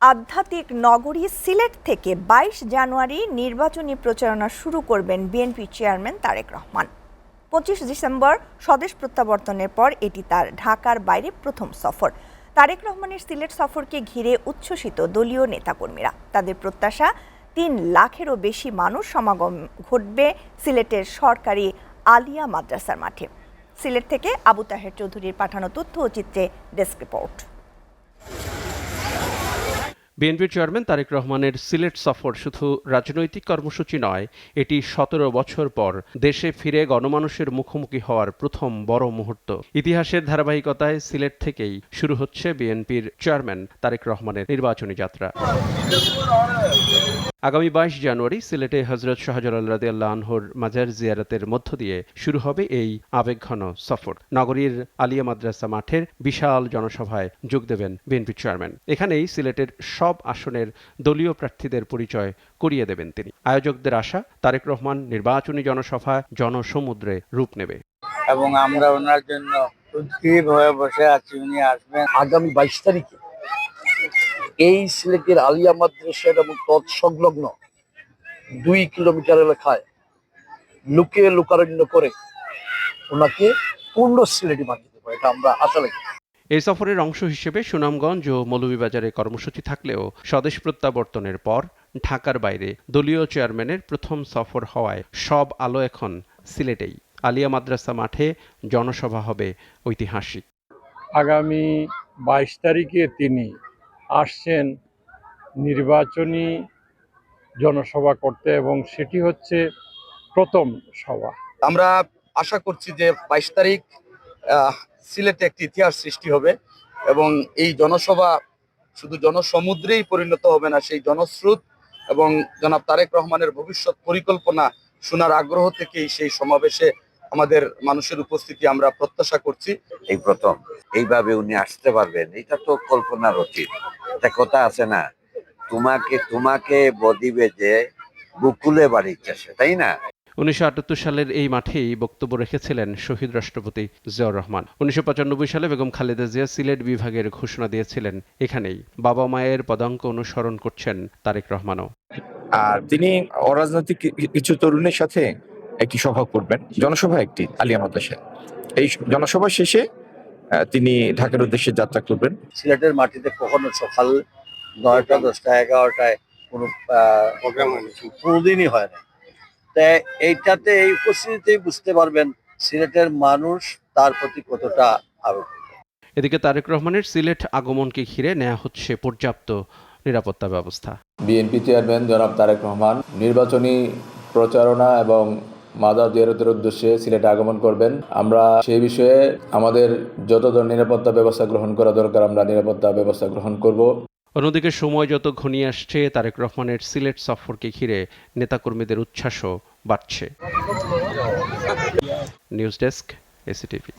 আধ্যাত্মিক নগরী সিলেট থেকে ২২ জানুয়ারি নির্বাচনী প্রচারণা শুরু করবেন বিএনপি চেয়ারম্যান তারেক রহমান। ২৫ ডিসেম্বর স্বদেশ প্রত্যাবর্তনের পর এটি তার ঢাকার বাইরে প্রথম সফর। তারেক রহমানের সিলেট সফরকে ঘিরে উচ্ছ্বসিত দলীয় নেতাকর্মীরা। তাদের প্রত্যাশা ৩ লাখেরও বেশি মানুষ সমাগম ঘটবে সিলেটের সরকারি আলিয়া মাদ্রাসার মাঠে। সিলেট থেকে আবু তাহের চৌধুরীর পাঠানো তথ্য ও চিত্রে ডেস্ক রিপোর্ট। বিএনপির চেয়ারম্যান তারেক রহমানের সিলেট সফর শুধু রাজনৈতিক কর্মসূচি নয়, এটি ১৭ বছর পর দেশে ফিরে গণমানুষের মুখোমুখি হওয়ার প্রথম বড় মুহূর্ত। ইতিহাসের ধারাবাহিকতায় সিলেট থেকেই শুরু হচ্ছে বিএনপির চেয়ারম্যান তারেক রহমানের নির্বাচনী যাত্রা। আগামী ২২ জানুয়ারি সিলেটে হযরত শাহজালাল রাদিয়াল্লাহু আনহুর মাজার জিয়ারতের মধ্য দিয়ে শুরু হবে এই আবেগঘন সফর। নগরীর আলিয়া মাদ্রাসা মাঠের বিশাল জনসভায় যোগ দেবেন বিএনপি চেয়ারম্যান। এখানেই সিলেটের সব আসনের দলীয় প্রার্থীদের পরিচয় করিয়ে দেবেন তিনি। আয়োজকদের আশা, তারেক রহমান নির্বাচনী জনসভা জনসমুদ্রে রূপ নেবে এবং আমরা ওনার জন্য উদ্গ্রীব হয়ে বসে আছি। উনি আসবেন আগামী ২২ তারিখে এই সিলেটের আলিয়া মাদ্রাসা এবং তৎসংলগ্ন ২ কিলোমিটার এলাকায় লুকিয়ে লোকারণ্য করে ওনাকে পূর্ণ সিলেটি বানিয়ে দেবো, এটা আমরা আশা রাখি। এই সফরের অংশ হিসেবে সুনামগঞ্জ ও মৌলভীবাজারে কর্মসূচি থাকলেও স্বদেশ প্রত্যাবর্তনের পর ঢাকার বাইরে দলীয় চেয়ারম্যানের প্রথম সফর হওয়ায় সব আলো এখন সিলেটেই। আলিয়া মাদ্রাসা মাঠে জনসভা হবে ঐতিহাসিক। আগামী ২২ তারিখে তিনি আসছেন নির্বাচনী জনসভা করতে এবং সেটি হচ্ছে প্রথম সভা। আমরা আশা করছি যে ২২ তারিখ সিলেটে একটি ইতিহাস সৃষ্টি হবে এবং এই জনসভা শুধু জনসমুদ্রেই পরিণত হবে না, সেই জনস্রোত এবং জনাব তারেক রহমানের ভবিষ্যৎ পরিকল্পনা শোনার আগ্রহ থেকেই সেই সমাবেশে আমাদের মানুষের উপস্থিতি আমরা প্রত্যাশা করছি। এই প্রথম এইভাবে উনি আসতে পারবেন, এটা তো কল্পনার অতীত। একটা কথা আছে না, তোমাকে বদিবে যে বুকুলে বাড়িতেছে, তাই না? ১৯৭৮ সালের এই মাঠেই বক্তব্য রেখেছিলেন শহীদ রাষ্ট্রপতি জিয়াউর রহমান। ১৯৯৫ সালে বেগম খালেদা জিয়া সিলেট বিভাগের ঘোষণা দিয়েছিলেন এখানেই। বাবা মায়ের পদাঙ্ক অনুসরণ করছেন তারেক রহমানও। আর তিনি অরাজনৈতিক কিছু তরুণের সাথে একটি সভা করবেন, জনসভা একটি আলিয়া মাদ্রাসায়। এই জনসভা শেষে তিনি ঢাকার উদ্দেশ্যে যাত্রা করবেন। সিলেটের মাটিতে কখনো সকাল ৯টা ১০টা ১১টায় কোনো প্রোগ্রাম কোনোদিনই হয় না। তাই এইটাতে এই উপস্থিতিতেই বুঝতে পারবেন সিলেটের মানুষ তার প্রতি কতটা আবেগ। এদিকে তারেক রহমানের সিলেট আগমনকে ঘিরে নেওয়া হচ্ছে পর্যাপ্ত নিরাপত্তা ব্যবস্থা। বিএনপি চেয়ারম্যান জনাব তারেক রহমান নির্বাচনী প্রচারণা এবং মাজার জিয়ারতের উদ্দেশ্যে সিলেটে আগমন করবেন। আমরা সেই বিষয়ে আমাদের যত ধরনের নিরাপত্তা ব্যবস্থা গ্রহণ করা দরকার আমরা নিরাপত্তা ব্যবস্থা গ্রহণ করব। অন্যদিকে সময় যত ঘনিয়ে আসছে, তারেক রহমানের সিলেট সফরকে ঘিরে নেতাকর্মীদের উচ্ছ্বাসও বাড়ছে। News desk, এসিটিভি।